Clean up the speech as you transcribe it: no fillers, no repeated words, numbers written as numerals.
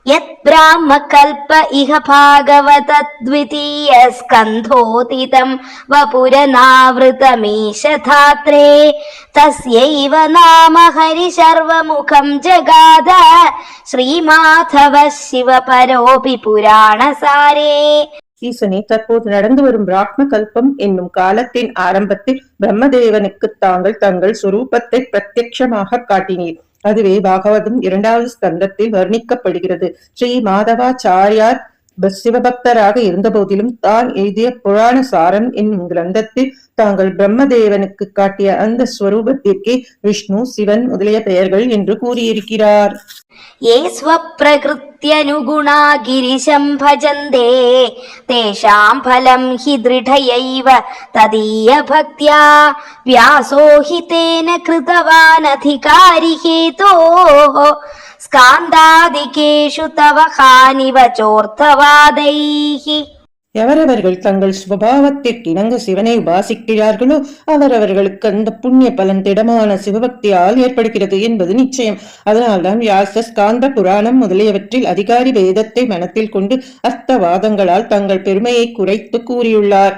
यत् ब्राह्मकल्प इह भागवत द्वितीय स्कन्धोदितं वपुरनावृतमीश धात्रे तस्यैव नाम हरिशर्वमुखं जगाद श्रीमाधव शिव परोऽपि पुराणसारे. ஈசனே, தற்போது நடந்து வரும் பிராக்ம கல்பம் என்னும் காலத்தின் ஆரம்பத்தில் பிரம்மதேவனுக்கு தாங்கள் தங்கள் சொரூபத்தை பிரத்யட்சமாக காட்டினீர். அதுவே பாகவதம் 2வது ஸ்கந்தத்தில் வர்ணிக்கப்படுகிறது. ஸ்ரீ மாதவாச்சாரியார் சிவபக்தராக இருந்த போதிலும் தான் எழுதிய புராண சாரம் என்னும் கிரந்தத்தில் தாங்கள் பிரம்மதேவனுக்கு காட்டிய அந்த ஸ்வரூபத்திற்கே விஷ்ணு, சிவன் முதலிய பெயர்கள் என்று கூறியிருக்கிறார். ये स्वप्रकृत्यनुगुणा गिरिशं भजन्ते तेषां फलं हि दृढयैव तदीयभक्त्या व्यासो हि तेन कृतवान् अधिकारी हेतोः स्कान्दादिकेषु तव हानिवचोऽर्थवादैः. எவரவர்கள் தங்கள் சுபாவத்திற்கு இணங்க சிவனை உபாசிக்கிறார்களோ அவரவர்களுக்கு அந்த புண்ணிய பலன் திடமான சிவபக்தியால் ஏற்படுகிறது என்பது நிச்சயம். அதனால்தான் வியாச ஸ்காந்த புராணம் முதலியவற்றில் அதிகாரி வேதத்தை மனத்தில் கொண்டு அர்த்தவாதங்களால் தங்கள் பெருமையை குறைத்து கூறியுள்ளார்.